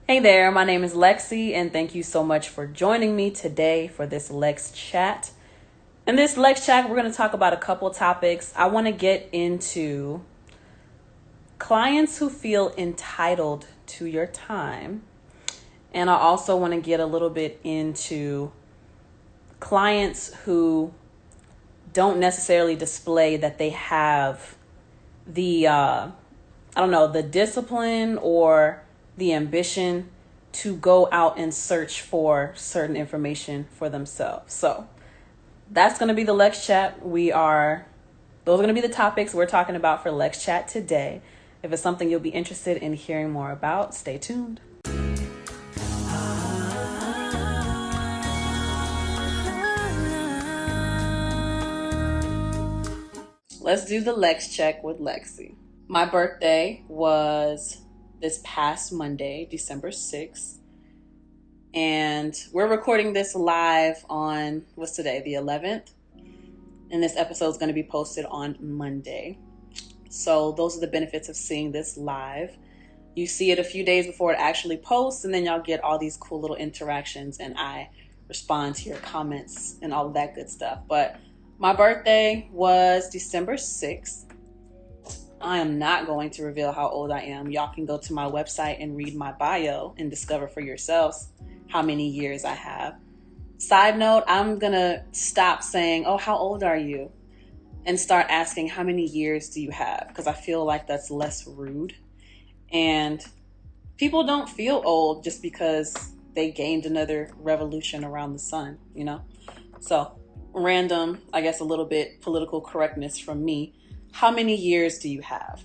Hey there, my name is Lexi, and thank you so much for joining me today for this Lex Chat. In this Lex Chat, we're going to talk about a couple topics. I want to get into clients who feel entitled to your time, and I also want to get a little bit into clients who don't necessarily display that they have the discipline or the ambition to go out and search for certain information for themselves. So that's going to be the Lex Chat. Those are going to be the topics we're talking about for Lex Chat today. If it's something you'll be interested in hearing more about, stay tuned. Let's do the Lex check with Lexi. My birthday was this past Monday, December 6th. And we're recording this live on, what's today, the 11th? And this episode is going to be posted on Monday. So those are the benefits of seeing this live. You see it a few days before it actually posts, and then y'all get all these cool little interactions, and I respond to your comments and all of that good stuff. But my birthday was December 6th. I am not going to reveal how old I am. Y'all can go to my website and read my bio and discover for yourselves how many years I have. Side note, I'm going to stop saying, oh, how old are you? And start asking, how many years do you have? Because I feel like that's less rude. And people don't feel old just because they gained another revolution around the sun, you know? So random, I guess a little bit political correctness from me. How many years do you have?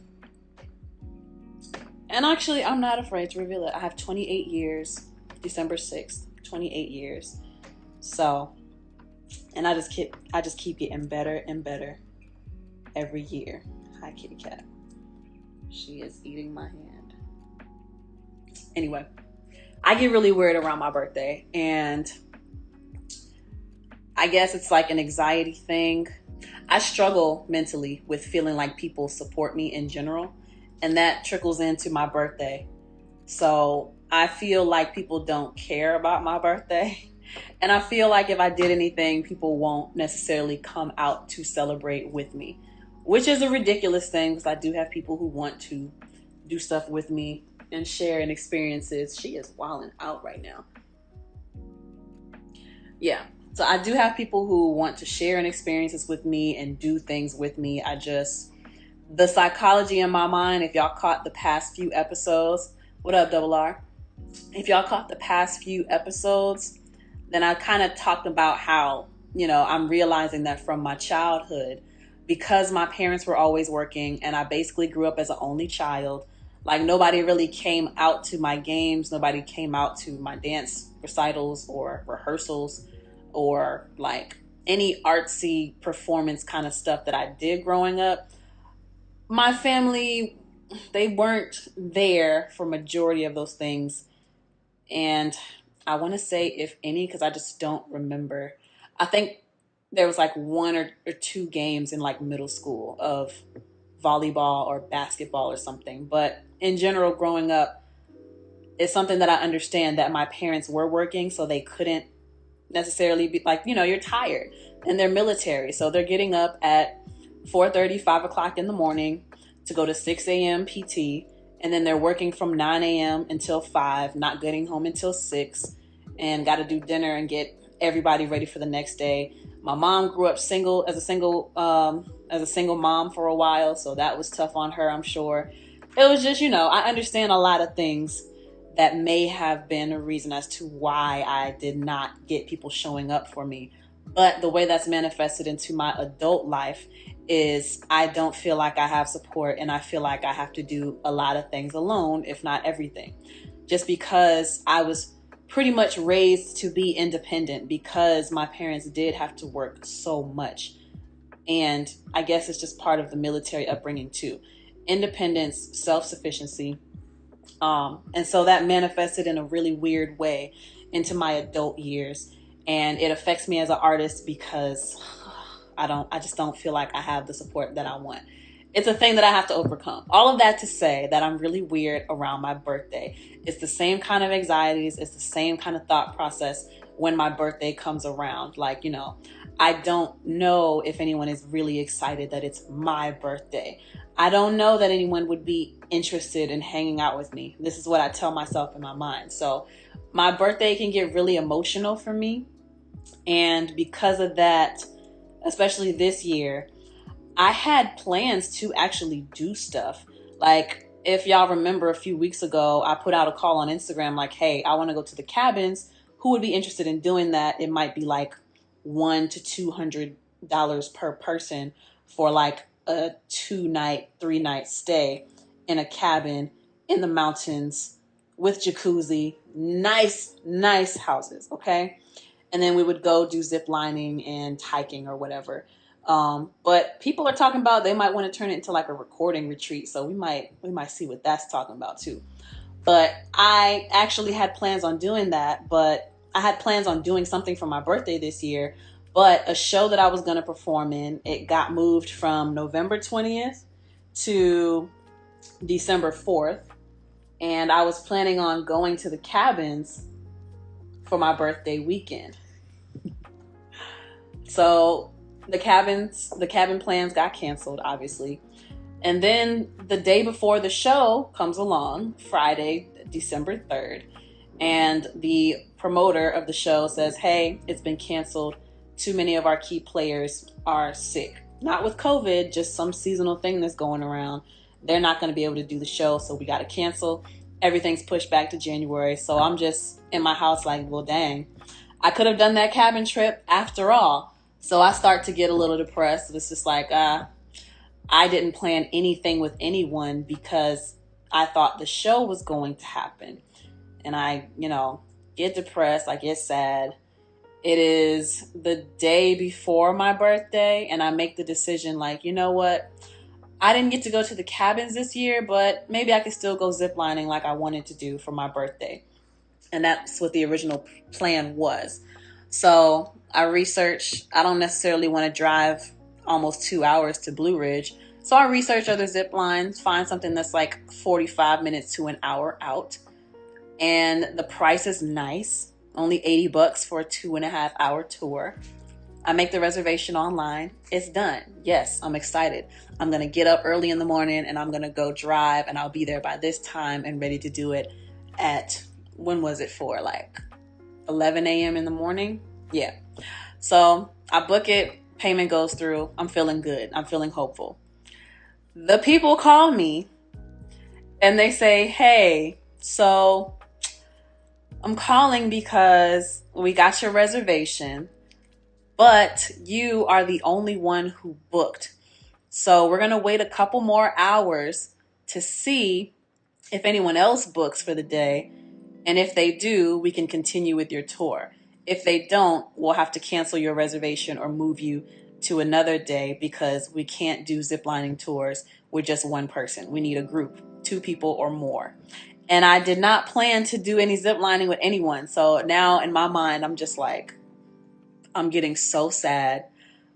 And actually, I'm not afraid to reveal it. I have 28 years, December 6th, 28 years. So, and I just keep getting better and better every year. Hi, kitty cat. She is eating my hand. Anyway, I get really weird around my birthday, and I guess it's like an anxiety thing. I struggle mentally with feeling like people support me in general, and that trickles into my birthday. So I feel like people don't care about my birthday. And I feel like if I did anything, people won't necessarily come out to celebrate with me, which is a ridiculous thing because I do have people who want to do stuff with me and share in experiences. She is wilding out right now. Yeah. So I do have people who want to share in experiences with me and do things with me. The psychology in my mind, if y'all caught the past few episodes, what up, Double R? If y'all caught the past few episodes, then I kind of talked about how, I'm realizing that from my childhood, because my parents were always working and I basically grew up as an only child, like nobody really came out to my games. Nobody came out to my dance recitals or rehearsals or like any artsy performance kind of stuff that I did growing up. My family, they weren't there for majority of those things. And I want to say if any, because I just don't remember. I think there was like one or two games in like middle school of volleyball or basketball or something. But in general, growing up, it's something that I understand that my parents were working, so they couldn't necessarily be like, you're tired and they're military. So they're getting up at 4:30, 5 o'clock in the morning to go to 6 a.m. PT. And then they're working from 9 a.m. until 5, not getting home until 6, and got to do dinner and get everybody ready for the next day. My mom grew up as a single mom for a while. So that was tough on her, I'm sure. It was just, I understand a lot of things that may have been a reason as to why I did not get people showing up for me. But the way that's manifested into my adult life is I don't feel like I have support, and I feel like I have to do a lot of things alone, if not everything. Just because I was pretty much raised to be independent because my parents did have to work so much. And I guess it's just part of the military upbringing too. Independence, self-sufficiency. And so that manifested in a really weird way into my adult years. And it affects me as an artist because I just don't feel like I have the support that I want. It's a thing that I have to overcome. All of that to say that I'm really weird around my birthday. It's the same kind of anxieties, it's the same kind of thought process when my birthday comes around. Like, I don't know if anyone is really excited that it's my birthday. I don't know that anyone would be interested in hanging out with me. This is what I tell myself in my mind. So my birthday can get really emotional for me. And because of that, especially this year, I had plans to actually do stuff. Like, if y'all remember a few weeks ago, I put out a call on Instagram like, hey, I want to go to the cabins. Who would be interested in doing that? It might be like $100 to $200 per person for like a 2-night, 3-night stay in a cabin in the mountains with jacuzzi. Nice, nice houses, okay? And then we would go do zip lining and hiking or whatever. But people are talking about they might want to turn it into like a recording retreat. So we might see what that's talking about too. But I actually had plans on doing that, but I had plans on doing something for my birthday this year. But a show that I was going to perform in, it got moved from November 20th to December 4th. And I was planning on going to the cabins for my birthday weekend. So the cabin plans got canceled, obviously. And then the day before the show comes along, Friday, December 3rd, and the promoter of the show says, hey, it's been canceled. Too many of our key players are sick. Not with COVID, just some seasonal thing that's going around. They're not going to be able to do the show, so we got to cancel. Everything's pushed back to January. So I'm just in my house like, well, dang. I could have done that cabin trip after all. So I start to get a little depressed. It's just like, I didn't plan anything with anyone because I thought the show was going to happen. And I, get depressed. I get sad. It is the day before my birthday, and I make the decision like, you know what? I didn't get to go to the cabins this year, but maybe I could still go ziplining like I wanted to do for my birthday. And that's what the original plan was. So I researched, I don't necessarily want to drive almost 2 hours to Blue Ridge. So I research other zip lines, find something that's like 45 minutes to an hour out. And the price is nice, only $80 for a 2.5 hour tour. I make the reservation online. It's done. Yes, I'm excited. I'm going to get up early in the morning and I'm going to go drive, and I'll be there by this time and ready to do it at, when was it for? Like 11 a.m. in the morning? Yeah. So I book it. Payment goes through. I'm feeling good. I'm feeling hopeful. The people call me and they say, hey, so I'm calling because we got your reservation, but you are the only one who booked. So we're going to wait a couple more hours to see if anyone else books for the day. And if they do, we can continue with your tour. If they don't, we'll have to cancel your reservation or move you to another day because we can't do ziplining tours with just one person. We need a group, 2 people or more. And I did not plan to do any ziplining with anyone. So now in my mind, I'm just like, I'm getting so sad.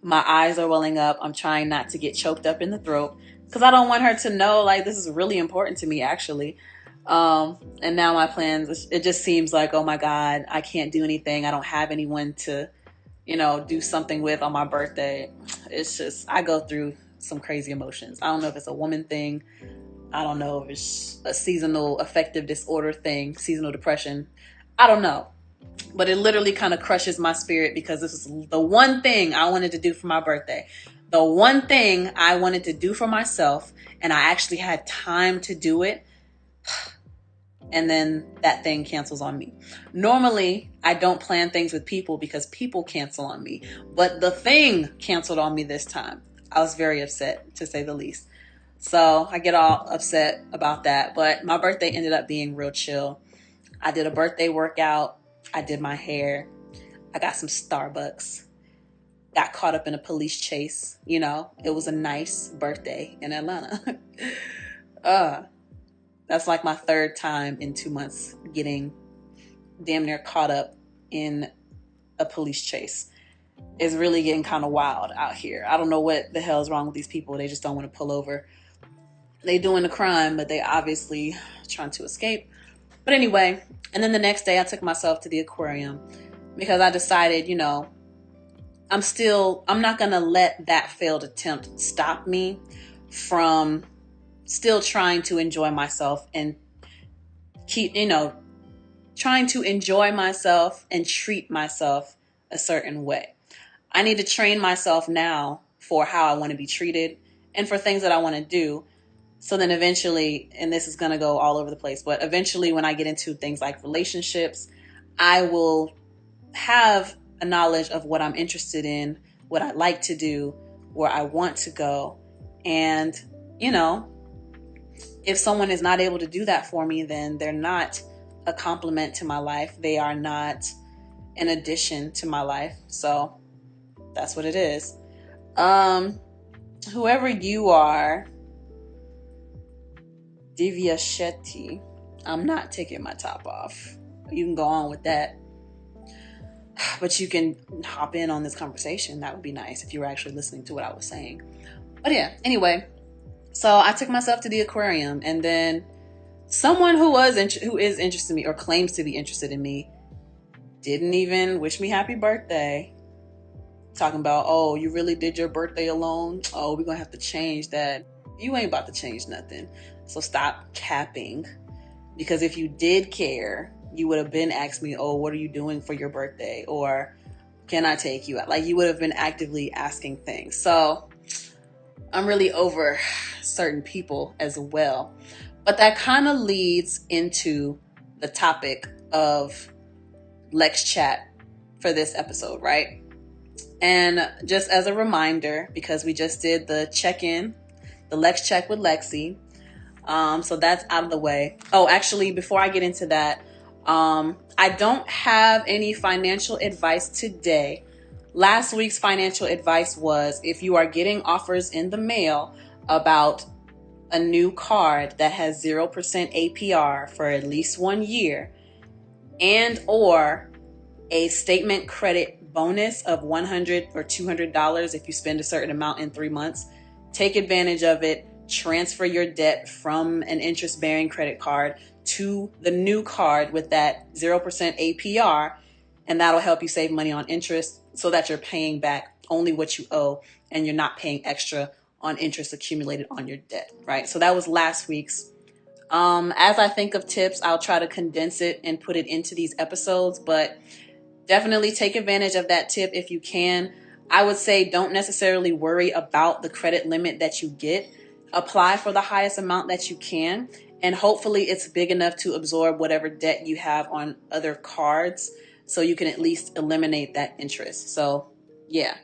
My eyes are welling up. I'm trying not to get choked up in the throat because I don't want her to know like this is really important to me actually. And now my plans, it just seems like, oh my God, I can't do anything. I don't have anyone to, do something with on my birthday. It's just, I go through some crazy emotions. I don't know if it's a woman thing. I don't know if it's a seasonal affective disorder thing, seasonal depression. I don't know. But it literally kind of crushes my spirit because this is the one thing I wanted to do for my birthday. The one thing I wanted to do for myself, and I actually had time to do it. And then that thing cancels on me. Normally, I don't plan things with people because people cancel on me. But the thing canceled on me this time. I was very upset, to say the least. So I get all upset about that. But my birthday ended up being real chill. I did a birthday workout. I did my hair. I got some Starbucks. Got caught up in a police chase. It was a nice birthday in Atlanta. That's like my 3rd time in 2 months getting damn near caught up in a police chase. is really getting kind of wild out here. I don't know what the hell is wrong with these people. They just don't want to pull over. They doing the crime, but they obviously trying to escape. But anyway, and then the next day I took myself to the aquarium because I decided, you know, I'm not going to let that failed attempt stop me from still trying to enjoy myself and keep, you know, trying to enjoy myself and treat myself a certain way. I need to train myself now for how I want to be treated and for things that I want to do. So then eventually, and this is going to go all over the place, but eventually when I get into things like relationships, I will have a knowledge of what I'm interested in, what I like to do, where I want to go. And, you know, if someone is not able to do that for me, then they're not a complement to my life. They are not an addition to my life. So that's what it is. Whoever you are, Divya Shetty, I'm not taking my top off. You can go on with that. But you can hop in on this conversation. That would be nice if you were actually listening to what I was saying. But yeah, anyway. So I took myself to the aquarium, and then someone who is interested in me or claims to be interested in me didn't even wish me happy birthday. Talking about, oh, you really did your birthday alone? Oh, we're going to have to change that. You ain't about to change nothing. So stop capping. Because if you did care, you would have been asked me, oh, what are you doing for your birthday? Or can I take you out? Like, you would have been actively asking things. So I'm really over certain people as well. But that kind of leads into the topic of LexChat for this episode, right? And just as a reminder, because we just did the check-in, the Lex Check with Lexi. So that's out of the way. Oh, actually, before I get into that, I don't have any financial advice today. Last week's financial advice was if you are getting offers in the mail about a new card that has 0% APR for at least 1 year and or a statement credit bonus of $100 or $200 if you spend a certain amount in 3 months, take advantage of it. Transfer your debt from an interest-bearing credit card to the new card with that 0% APR, and that'll help you save money on interest so that you're paying back only what you owe and you're not paying extra on interest accumulated on your debt, right? So that was last week's. As I think of tips, I'll try to condense it and put it into these episodes, but definitely take advantage of that tip if you can. I would say don't necessarily worry about the credit limit that you get. Apply for the highest amount that you can, and hopefully it's big enough to absorb whatever debt you have on other cards so you can at least eliminate that interest. So yeah,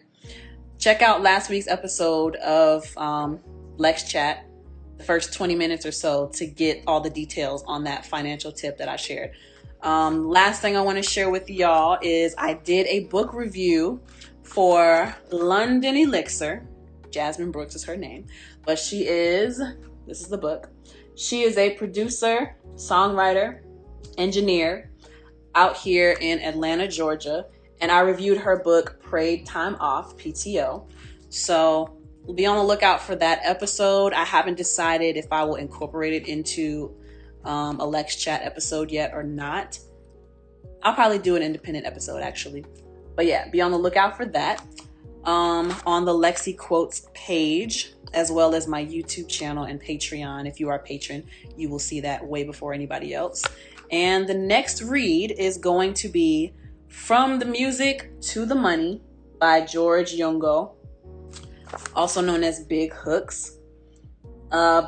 check out last week's episode of LexChat, the first 20 minutes or so, to get all the details on that financial tip that I shared. Last thing I want to share with y'all is I did a book review for London Elixir. Jasmine Brooks is her name, but this is the book. She is a producer, songwriter, engineer out here in Atlanta, Georgia, and I reviewed her book, Paid Time Off, PTO. So be on the lookout for that episode. I haven't decided if I will incorporate it into a Lex Chat episode yet or not. I'll probably do an independent episode actually. But yeah, be on the lookout for that. On the Lexi Quotes page, as well as my YouTube channel and Patreon. If you are a patron, you will see that way before anybody else. And the next read is going to be From the Music to the Money by George Yongo, also known as Big Hooks.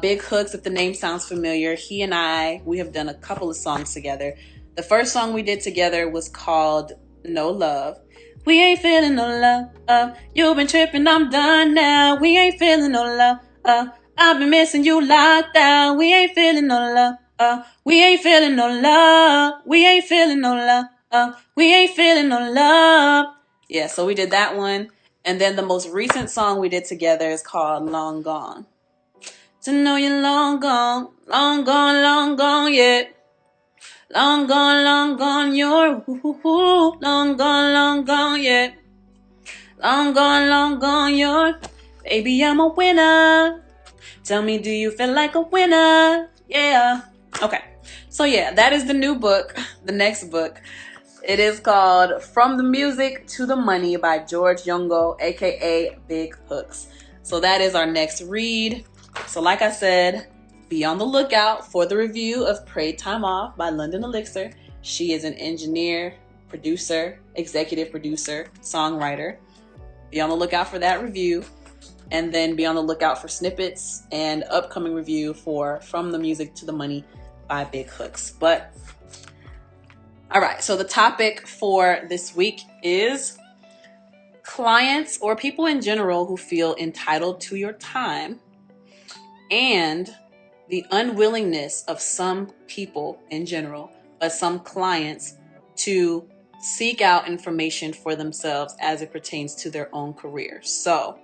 Big Hooks, if the name sounds familiar, he and we have done a couple of songs together. The first song we did together was called No Love. We ain't feeling no love. You've been tripping, I'm done now. We ain't feeling no love. I've been missing you locked down. We ain't feeling no love. We ain't feeling no love. We ain't feeling no love. We ain't feeling no love. Yeah, so we did that one. And then the most recent song we did together is called Long Gone. To know you're long gone, long gone, yeah. Long gone, you're long gone, yeah. Long gone, you're. Baby, I'm a winner. Tell me, do you feel like a winner? Yeah. Okay. So yeah, that is the new book, the next book. It is called From the Music to the Money by George Yongo, aka Big Hooks. So that is our next read. So like I said, be on the lookout for the review of Paid Time Off by London Elixir. She is an engineer, producer, executive producer, songwriter. Be on the lookout for that review. And then be on the lookout for snippets and upcoming review for From the Music to the Money by Big Hooks. But all right, so the topic for this week is clients or people in general who feel entitled to your time and the unwillingness of some people in general, but some clients, to seek out information for themselves as it pertains to their own career. So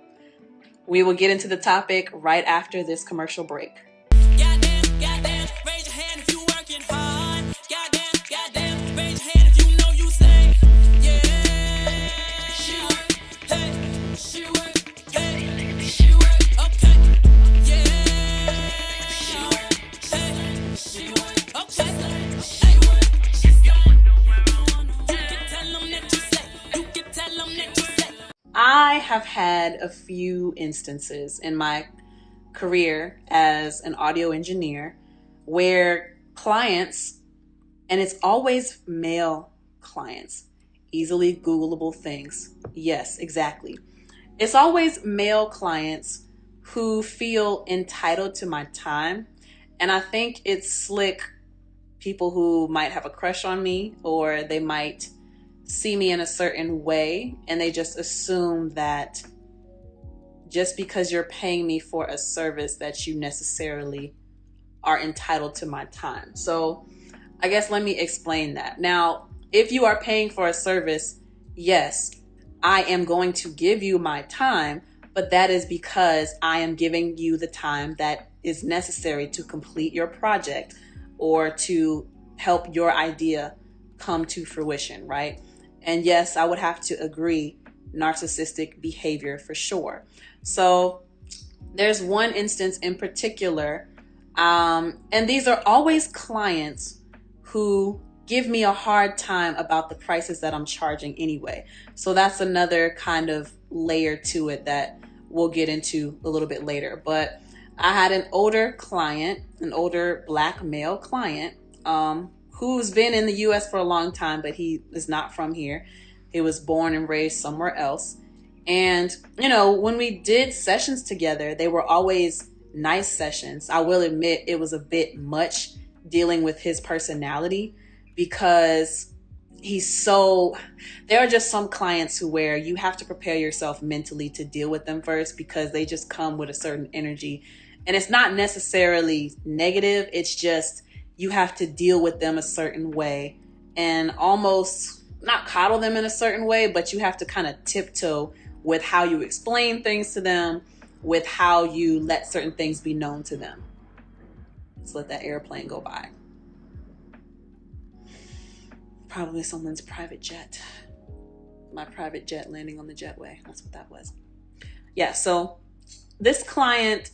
we will get into the topic right after this commercial break. Goddamn, raise your hand if you working hard. Goddamn, raise your hand if you know you say, yeah. She work, hey, she work, hey, she work, okay, yeah. She work, hey, she work, okay, she work, she say. You can tell them that you say, you can tell them that you say. I have had a few instances in my career as an audio engineer where clients, and it's always male clients, easily Googleable things. Yes, exactly. It's always male clients who feel entitled to my time. And I think it's slick people who might have a crush on me, or they might see me in a certain way, and they just assume that just because you're paying me for a service that you necessarily are entitled to my time. So I guess let me explain that. Now, if you are paying for a service, yes, I am going to give you my time, but that is because I am giving you the time that is necessary to complete your project or to help your idea come to fruition, right? And yes, I would have to agree, narcissistic behavior for sure. So there's one instance in particular, and these are always clients who give me a hard time about the prices that I'm charging anyway. So that's another kind of layer to it that we'll get into a little bit later. But I had an older client, an older Black male client, who's been in the US for a long time, but he is not from here. He was born and raised somewhere else. And, you know, when we did sessions together, they were always nice sessions. I will admit it was a bit much dealing with his personality, because there are just some clients where you have to prepare yourself mentally to deal with them first, because they just come with a certain energy. And it's not necessarily negative. It's just you have to deal with them a certain way and almost not coddle them in a certain way, but you have to kind of tiptoe with how you explain things to them, with how you let certain things be known to them. Let's let that airplane go by. Probably someone's private jet. My private jet landing on the jetway. That's what that was. Yeah, so this client,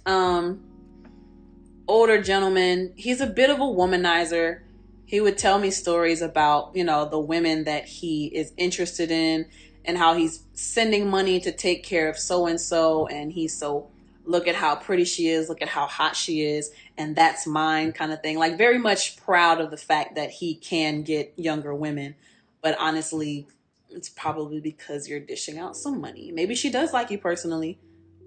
older gentleman, he's a bit of a womanizer. He would tell me stories about, the women that he is interested in and how he's sending money to take care of so-and-so. And he's so, look at how pretty she is, look at how hot she is, and that's mine kind of thing. Like, very much proud of the fact that he can get younger women. But honestly, it's probably because you're dishing out some money. Maybe she does like you personally,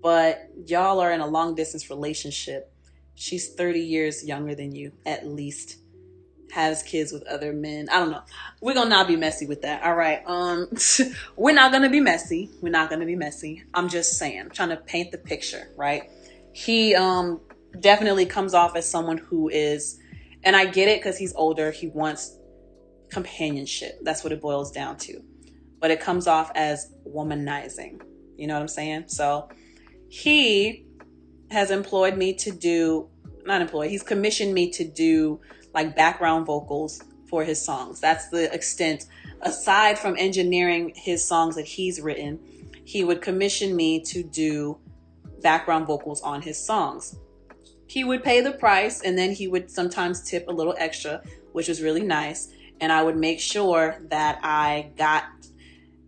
but y'all are in a long distance relationship. She's 30 years younger than you, at least. Has kids with other men. I don't know. We're gonna not be messy with that. All right. We're not gonna be messy. I'm just saying, I'm trying to paint the picture, right? He definitely comes off as someone who is, and I get it because he's older, he wants companionship. That's what it boils down to. But it comes off as womanizing. You know what I'm saying? So he has he's commissioned me to do like background vocals for his songs. That's the extent. Aside from engineering his songs that he's written, he would commission me to do background vocals on his songs. He would pay the price, and then he would sometimes tip a little extra, which was really nice. And I would make sure that I got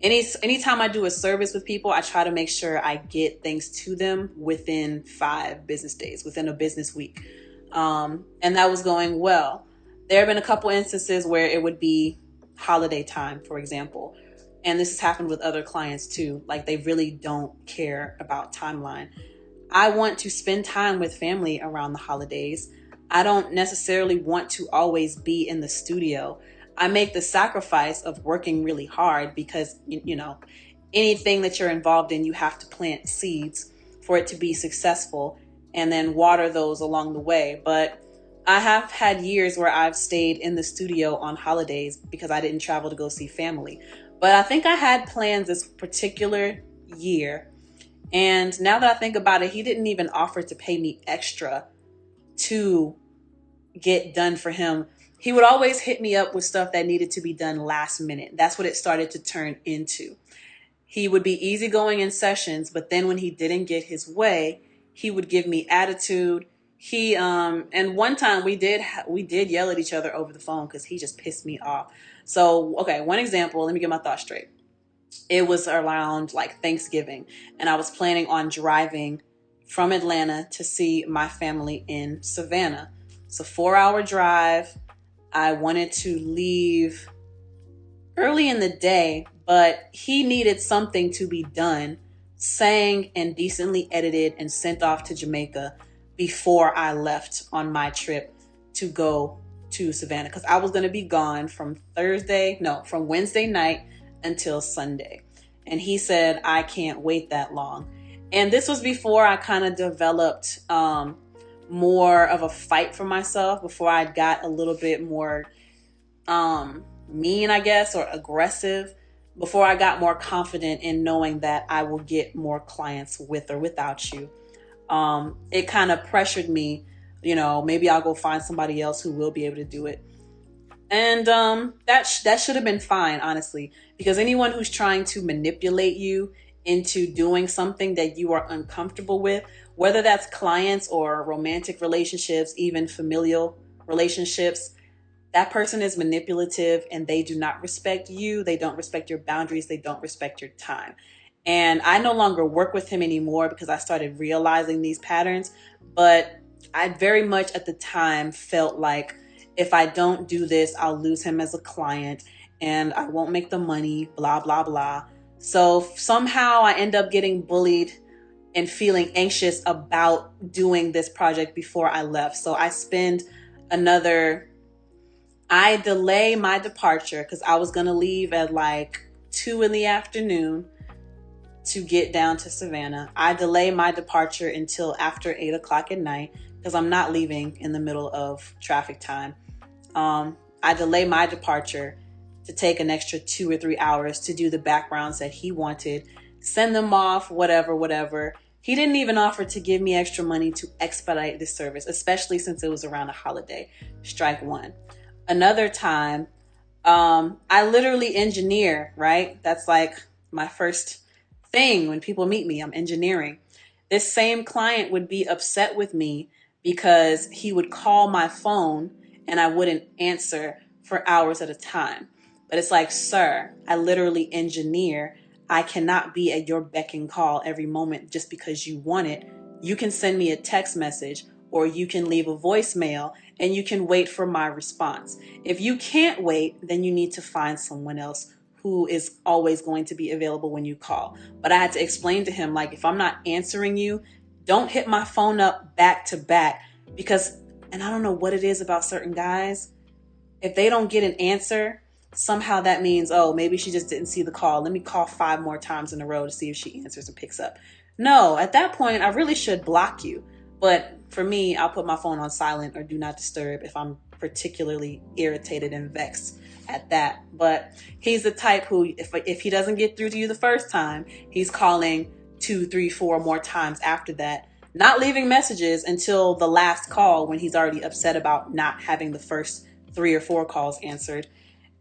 anytime I do a service with people, I try to make sure I get things to them within 5 business days, within a business week. And that was going well. There have been a couple instances where it would be holiday time, for example. And this has happened with other clients too. Like, they really don't care about timeline. I want to spend time with family around the holidays. I don't necessarily want to always be in the studio. I make the sacrifice of working really hard because, you know, anything that you're involved in, you have to plant seeds for it to be successful and then water those along the way. But I have had years where I've stayed in the studio on holidays because I didn't travel to go see family. But I think I had plans this particular year. And now that I think about it, he didn't even offer to pay me extra to get done for him. He would always hit me up with stuff that needed to be done last minute. That's what it started to turn into. He would be easygoing in sessions, but then when he didn't get his way, he would give me attitude. And one time we did yell at each other over the phone because he just pissed me off. So, okay, one example, let me get my thoughts straight. It was around like Thanksgiving, and I was planning on driving from Atlanta to see my family in Savannah. It's a 4-hour drive. I wanted to leave early in the day, but he needed something to be done, sang and decently edited and sent off to Jamaica before I left on my trip to go to Savannah, because I was going to be gone from Wednesday night until Sunday. And he said, I can't wait that long. And this was before I kind of developed more of a fight for myself, before I got a little bit more mean, I guess, or aggressive, before I got more confident in knowing that I will get more clients with or without you. It kind of pressured me, maybe I'll go find somebody else who will be able to do it. And that should have been fine, honestly, because anyone who's trying to manipulate you into doing something that you are uncomfortable with, whether that's clients or romantic relationships, even familial relationships, that person is manipulative and they do not respect you. They don't respect your boundaries. They don't respect your time. And I no longer work with him anymore because I started realizing these patterns. But I very much at the time felt like if I don't do this, I'll lose him as a client and I won't make the money, blah, blah, blah. So somehow I end up getting bullied and feeling anxious about doing this project before I left. So I delay my departure because I was going to leave at like 2 p.m. to get down to Savannah. I delay my departure until after 8 o'clock at night because I'm not leaving in the middle of traffic time. I delay my departure to take an extra 2 or 3 hours to do the backgrounds that he wanted, send them off, whatever. He didn't even offer to give me extra money to expedite this service, especially since it was around a holiday. Strike one. Another time, I literally engineer, right? That's like my first thing when people meet me, I'm engineering. This same client would be upset with me because he would call my phone and I wouldn't answer for hours at a time. But it's like, sir, I literally engineer. I cannot be at your beck and call every moment just because you want it. You can send me a text message or you can leave a voicemail and you can wait for my response. If you can't wait, then you need to find someone else who is always going to be available when you call. But I had to explain to him, like, if I'm not answering you, don't hit my phone up back to back because, and I don't know what it is about certain guys, if they don't get an answer, somehow that means, oh, maybe she just didn't see the call. Let me call 5 more times in a row to see if she answers and picks up. No, at that point, I really should block you. But for me, I'll put my phone on silent or do not disturb if I'm particularly irritated and vexed at that. But he's the type who, if he doesn't get through to you the first time, he's calling 2, 3, 4 more times after that, not leaving messages until the last call when he's already upset about not having the first 3 or 4 calls answered.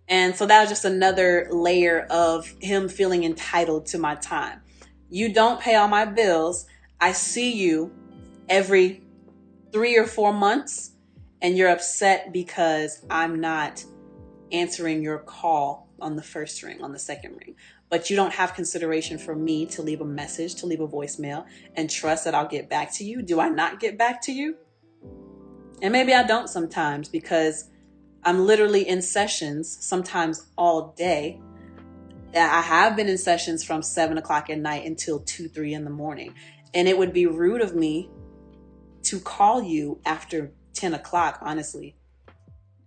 And so that was just another layer of him feeling entitled to my time. You don't pay all my bills. I see you every 3 or 4 months, and you're upset because I'm not answering your call on the first ring, on the second ring. But you don't have consideration for me to leave a message, to leave a voicemail, and trust that I'll get back to you. Do I not get back to you? And maybe I don't sometimes, because I'm literally in sessions sometimes all day. I have been in sessions from 7 o'clock at night until 2, 3 in the morning. And it would be rude of me to call you after 10 o'clock, honestly.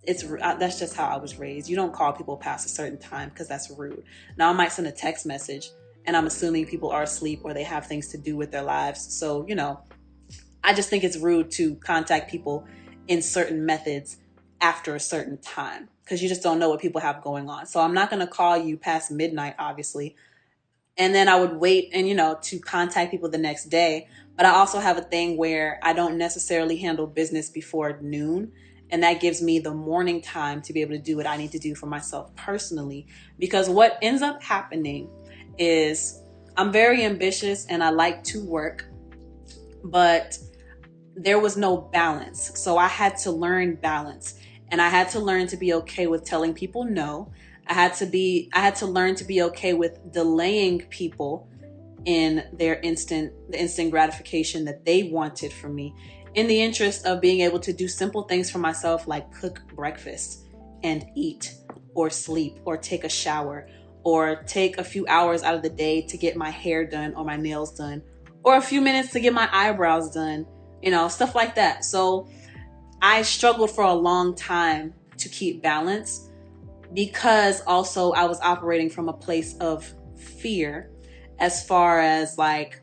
That's just how I was raised. You don't call people past a certain time because that's rude. Now I might send a text message, and I'm assuming people are asleep or they have things to do with their lives. So, I just think it's rude to contact people in certain methods after a certain time, because you just don't know what people have going on. So I'm not going to call you past midnight, obviously. And then I would wait and, to contact people the next day. But I also have a thing where I don't necessarily handle business before noon. And that gives me the morning time to be able to do what I need to do for myself personally. Because what ends up happening is I'm very ambitious and I like to work, but there was no balance. So I had to learn balance, and I had to learn to be okay with telling people no. I had to learn to be okay with delaying people in the instant gratification that they wanted from me, in the interest of being able to do simple things for myself, like cook breakfast and eat or sleep or take a shower or take a few hours out of the day to get my hair done or my nails done, or a few minutes to get my eyebrows done, stuff like that. So I struggled for a long time to keep balance, because also I was operating from a place of fear, as far as like,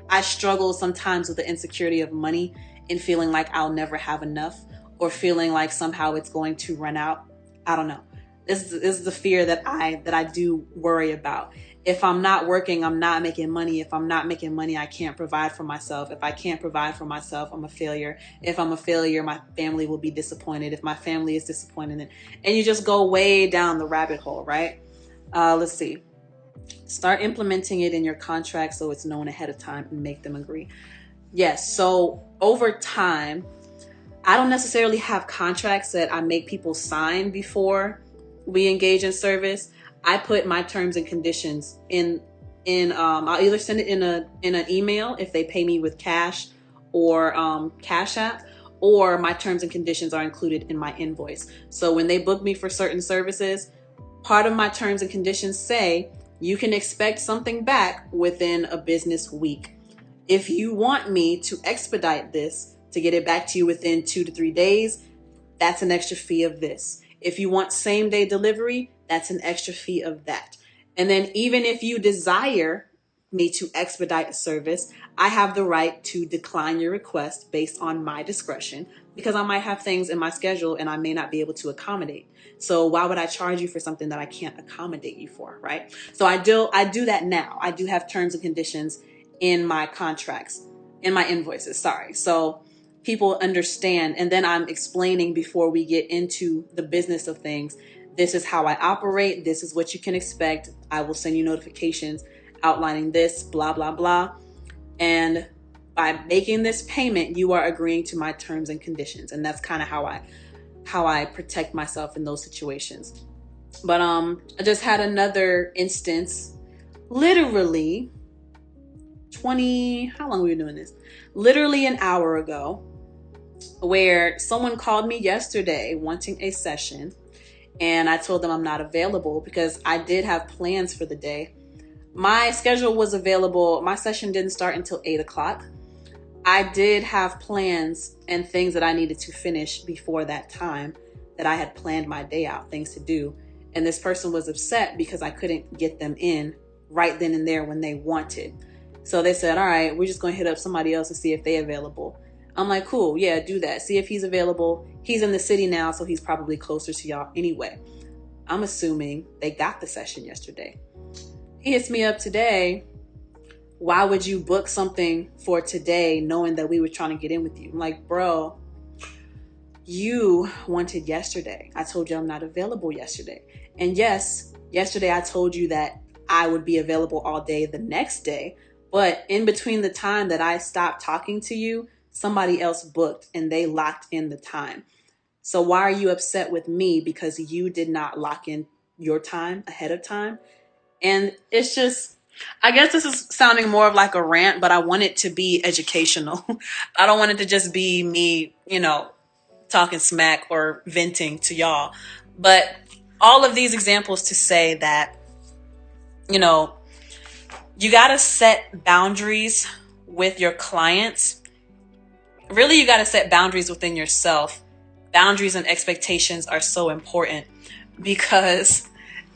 I struggle sometimes with the insecurity of money and feeling like I'll never have enough, or feeling like somehow it's going to run out. I don't know. This is the fear that I do worry about. If I'm not working, I'm not making money. If I'm not making money, I can't provide for myself. If I can't provide for myself, I'm a failure. If I'm a failure, my family will be disappointed. If my family is disappointed, and you just go way down the rabbit hole, right? Let's see. Start implementing it in your contract so it's known ahead of time and make them agree. Yes. So over time, I don't necessarily have contracts that I make people sign before we engage in service. I put my terms and conditions in I'll either send it in an email if they pay me with cash or CashApp, or my terms and conditions are included in my invoice. So when they book me for certain services, part of my terms and conditions say you can expect something back within a business week. If you want me to expedite this to get it back to you within 2 to 3 days, that's an extra fee of this. If you want same day delivery, that's an extra fee of that. And then even if you desire me to expedite a service, I have the right to decline your request based on my discretion, because I might have things in my schedule and I may not be able to accommodate. So why would I charge you for something that I can't accommodate you for, right? So I do that now. I do have terms and conditions in my contracts, in my invoices, sorry. So people understand, and then I'm explaining before we get into the business of things. This is how I operate. This is what you can expect. I will send you notifications outlining this, blah, blah, blah. And by making this payment, you are agreeing to my terms and conditions. And that's kind of how I protect myself in those situations. But I just had another instance, literally how long were we doing this? Literally an hour ago, where someone called me yesterday wanting a session, and I told them I'm not available because I did have plans for the day. My schedule was available. My session didn't start until 8 o'clock. I did have plans and things that I needed to finish before that time, that I had planned my day out, things to do. And this person was upset because I couldn't get them in right then and there when they wanted. So they said, all right, we're just going to hit up somebody else and see if they're available. I'm like, cool, yeah, do that. See if he's available. He's in the city now, so he's probably closer to y'all anyway. I'm assuming they got the session yesterday. He hits me up today. Why would you book something for today knowing that we were trying to get in with you? I'm like, bro, you wanted yesterday. I told you I'm not available yesterday. And yes, yesterday I told you that I would be available all day the next day. But in between the time that I stopped talking to you, somebody else booked and they locked in the time. So why are you upset with me because you did not lock in your time ahead of time? And it's just, I guess this is sounding more of like a rant, but I want it to be educational. I don't want it to just be me, talking smack or venting to y'all. But all of these examples to say that, you know, you got to set boundaries with your clients. Really, you got to set boundaries within yourself. Boundaries and expectations are so important because,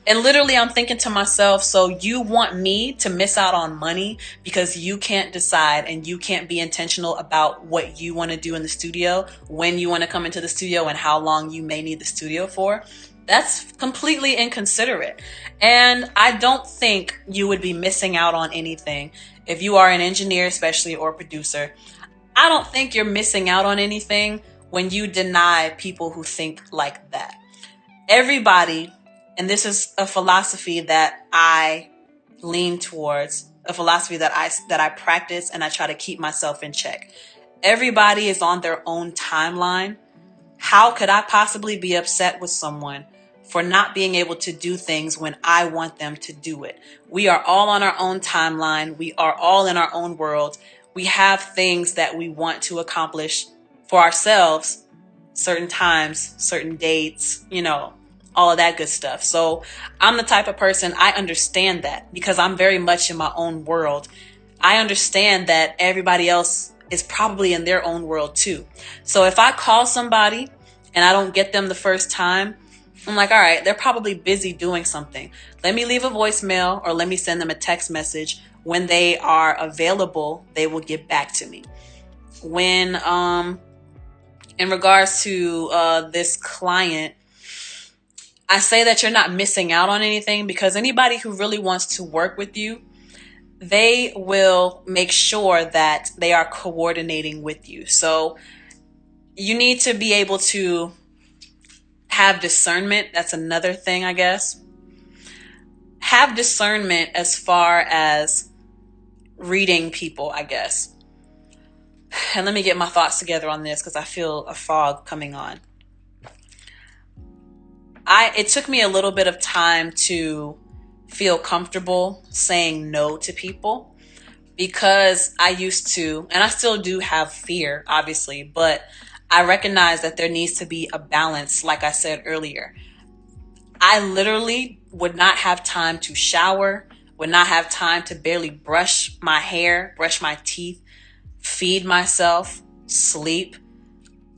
and literally I'm thinking to myself, so you want me to miss out on money because you can't decide and you can't be intentional about what you want to do in the studio, when you want to come into the studio, and how long you may need the studio for? That's completely inconsiderate. And I don't think you would be missing out on anything. If you are an engineer, especially, or producer, I don't think you're missing out on anything when you deny people who think like that. Everybody, and this is a philosophy that I lean towards, a philosophy that I practice, and I try to keep myself in check. Everybody is on their own timeline. How could I possibly be upset with someone for not being able to do things when I want them to do it? We are all on our own timeline. We are all in our own world. We have things that we want to accomplish for ourselves, certain times, certain dates, all of that good stuff. So I'm the type of person, I understand that because I'm very much in my own world. I understand that everybody else is probably in their own world too. So if I call somebody and I don't get them the first time, I'm like, all right, they're probably busy doing something. Let me leave a voicemail or let me send them a text message. When they are available, they will get back to me. When, in regards to this client, I say that you're not missing out on anything because anybody who really wants to work with you, they will make sure that they are coordinating with you. So you need to be able to have discernment. That's another thing, I guess. Have discernment as far as reading people, I guess. And let me get my thoughts together on this because I feel a fog coming on. It took me a little bit of time to feel comfortable saying no to people because I used to, and I still do have fear, obviously, but I recognize that there needs to be a balance, like I said earlier. I literally would not have time to shower, would not have time to barely brush my hair, brush my teeth, feed myself, sleep,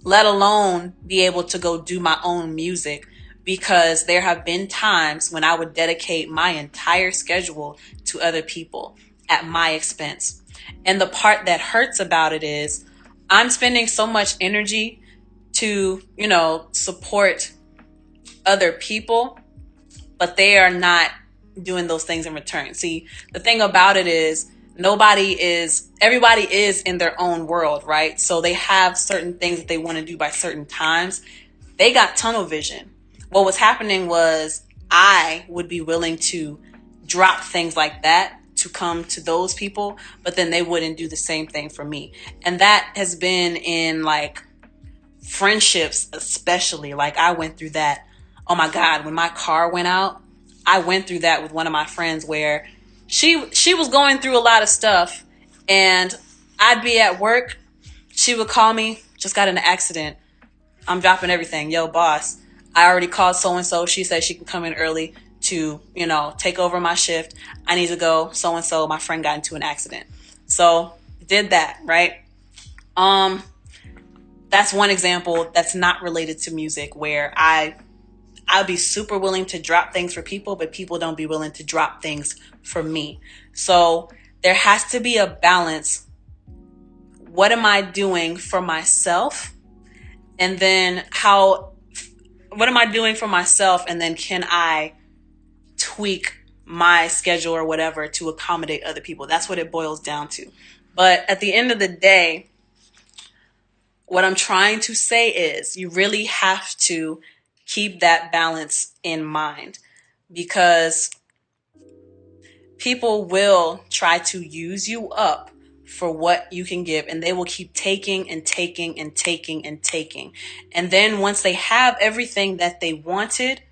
let alone be able to go do my own music, because there have been times when I would dedicate my entire schedule to other people at my expense. And the part that hurts about it is I'm spending so much energy to, support other people, but they are not doing those things in return. See, the thing about it is everybody is in their own world, right? So they have certain things that they want to do by certain times. They got tunnel vision. What was happening was I would be willing to drop things like that to come to those people, but then they wouldn't do the same thing for me. And that has been in like friendships, especially. Like I went through that. Oh my God, when my car went out, I went through that with one of my friends where she was going through a lot of stuff and I'd be at work. She would call me, just got in an accident. I'm dropping everything. Yo, boss, I already called so-and-so. She said she can come in early to, take over my shift. I need to go. So-and-so, my friend got into an accident. So did that, right? That's one example that's not related to music where I'd be super willing to drop things for people, but people don't be willing to drop things for me. So there has to be a balance. What am I doing for myself? And then what am I doing for myself? And then can I tweak my schedule or whatever to accommodate other people? That's what it boils down to. But at the end of the day, what I'm trying to say is you really have to keep that balance in mind, because People will try to use you up for what you can give, and they will keep taking and taking and taking and taking. And then once they have everything that they wanted,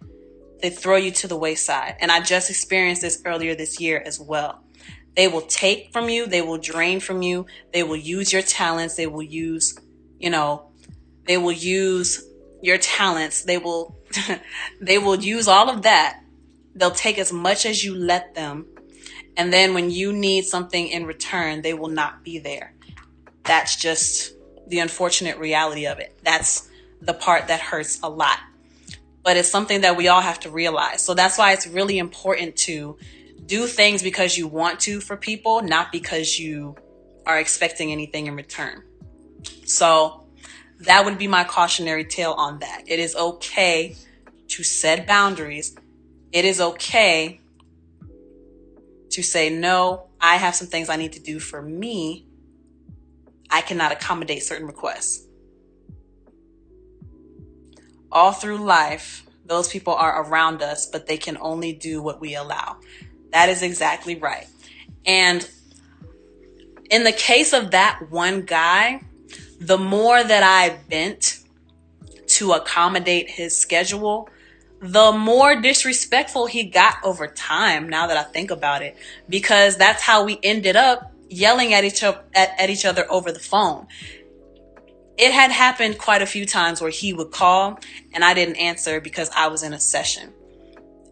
they throw you to the wayside. And I just experienced this earlier this year as well. They will take from you, they will drain from you, they will use your talents, they will use, they will use your talents, they will they will use all of that. They'll take as much as you let them. And then when you need something in return, they will not be there. That's just the unfortunate reality of it. That's the part that hurts a lot. But it's something that we all have to realize. So that's why it's really important to do things because you want to for people, not because you are expecting anything in return. So that would be my cautionary tale on that. It is okay to set boundaries. It is okay to say, no, I have some things I need to do for me. I cannot accommodate certain requests. All through life, those people are around us, but they can only do what we allow. That is exactly right. And in the case of that one guy, the more that I bent to accommodate his schedule, the more disrespectful he got over time, now that I think about it, because that's how we ended up yelling at each other over the phone. It had happened quite a few times where he would call and I didn't answer because I was in a session.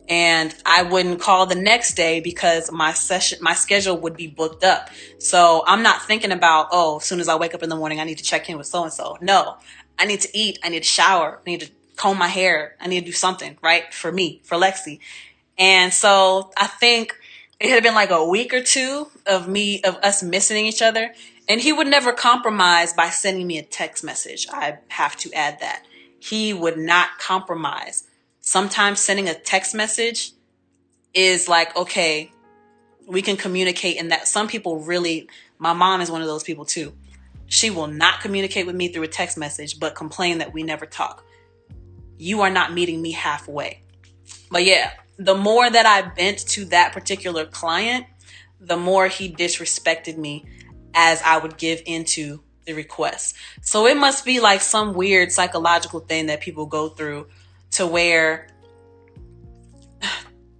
And I wouldn't call the next day because my schedule would be booked up. So I'm not thinking about, as soon as I wake up in the morning, I need to check in with so-and-so. No, I need to eat. I need to shower. I need to comb my hair. I need to do something, right? For me, for Lexi. And so I think it had been like a week or two of us missing each other. And he would never compromise by sending me a text message. I have to add that. He would not compromise. Sometimes sending a text message is like, okay, we can communicate. And that some people really, my mom is one of those people too. She will not communicate with me through a text message, but complain that we never talk. You are not meeting me halfway. But yeah, the more that I bent to that particular client, the more he disrespected me as I would give into the request. So it must be like some weird psychological thing that people go through to where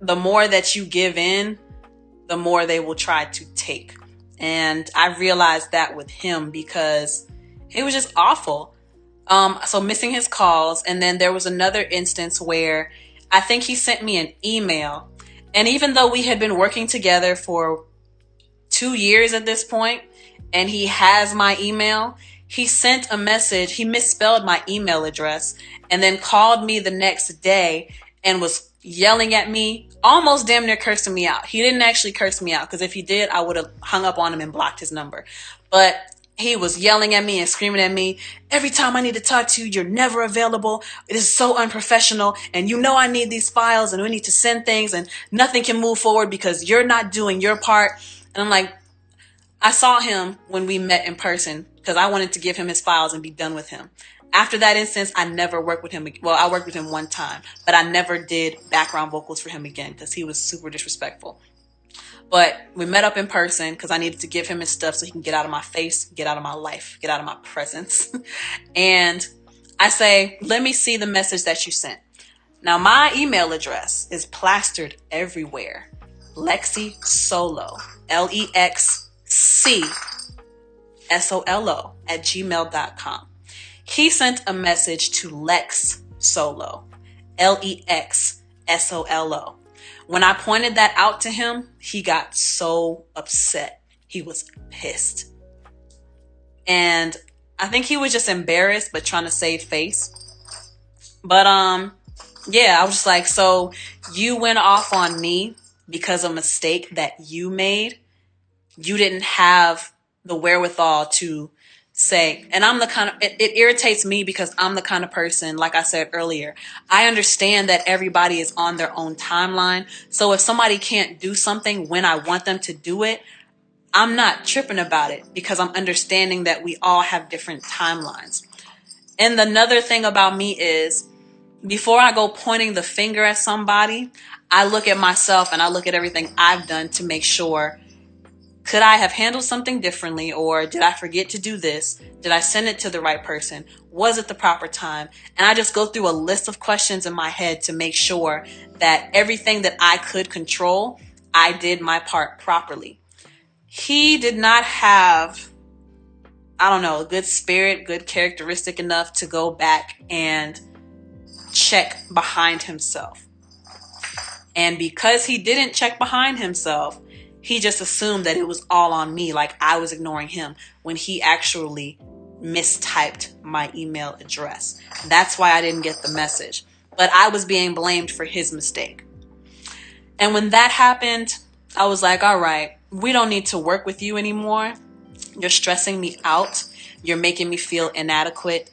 the more that you give in, the more they will try to take. And I realized that with him because it was just awful. So missing his calls. And then there was another instance where I think he sent me an email. And even though we had been working together for 2 years at this point, and he has my email, he sent a message. He misspelled my email address and then called me the next day and was yelling at me, almost damn near cursing me out. He didn't actually curse me out because if he did, I would have hung up on him and blocked his number. But he was yelling at me and screaming at me. Every time I need to talk to you, you're never available. It is so unprofessional. And you know I need these files and we need to send things and nothing can move forward because you're not doing your part. And I'm like, I saw him when we met in person because I wanted to give him his files and be done with him. After that instance, I never worked with him. Well, I worked with him one time, but I never did background vocals for him again because he was super disrespectful. But we met up in person because I needed to give him his stuff so he can get out of my face, get out of my life, get out of my presence. And I say, let me see the message that you sent. Now, my email address is plastered everywhere. Lexi Solo, LEXCSOLO @gmail.com. He sent a message to Lex Solo, LEXSOLO. When I pointed that out to him, he got so upset. He was pissed. And I think he was just embarrassed, but trying to save face. But yeah, I was just like, so you went off on me because of a mistake that you made. You didn't have the wherewithal to say, and I'm the kind of, it irritates me because I'm the kind of person, like I said earlier, I understand that everybody is on their own timeline. So if somebody can't do something when I want them to do it, I'm not tripping about it because I'm understanding that we all have different timelines. And another thing about me is before I go pointing the finger at somebody, I look at myself and I look at everything I've done to make sure, could I have handled something differently, or did I forget to do this? Did I send it to the right person? Was it the proper time? And I just go through a list of questions in my head to make sure that everything that I could control, I did my part properly. He did not have, I don't know, a good spirit, good characteristic enough to go back and check behind himself. And because he didn't check behind himself, he just assumed that it was all on me, like I was ignoring him, when he actually mistyped my email address. That's why I didn't get the message. But I was being blamed for his mistake. And when that happened, I was like, all right, we don't need to work with you anymore. You're stressing me out. You're making me feel inadequate.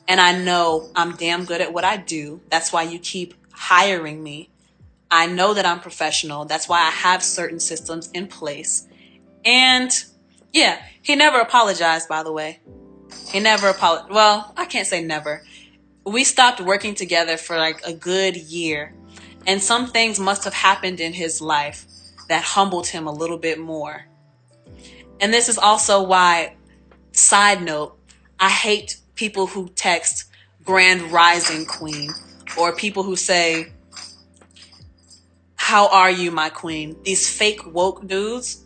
And I know I'm damn good at what I do. That's why you keep hiring me. I know that I'm professional. That's why I have certain systems in place. And yeah, he never apologized, by the way. He never apologized. Well, I can't say never. We stopped working together for like a good year. And some things must have happened in his life that humbled him a little bit more. And this is also why, side note, I hate people who text Grand Rising Queen, or people who say, how are you, my queen? These fake woke dudes,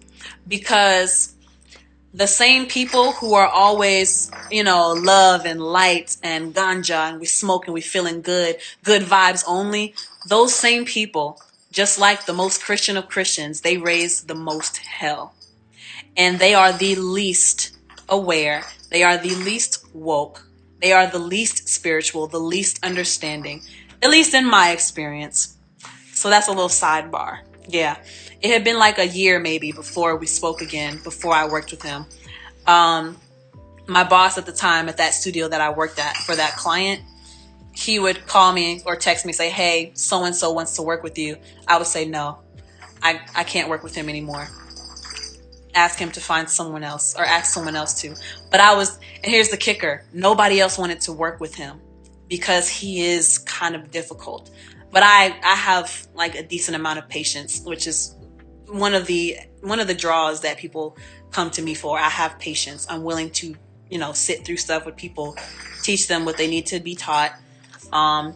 because the same people who are always, love and light and ganja and we smoke and we feeling good vibes only, those same people, just like the most Christian of Christians, they raise the most hell. And they are the least aware. They are the least woke. They are the least spiritual, the least understanding, at least in my experience. So that's a little sidebar. Yeah. It had been like a year maybe before we spoke again, before I worked with him. My boss at the time at that studio that I worked at for that client, he would call me or text me, say, hey, so-and-so wants to work with you. I would say, no, I can't work with him anymore. Ask him to find someone else, or ask someone else to. But and here's the kicker. Nobody else wanted to work with him because he is kind of difficult. But I have like a decent amount of patience, which is one of the draws that people come to me for. I have patience. I'm willing to, sit through stuff with people, teach them what they need to be taught,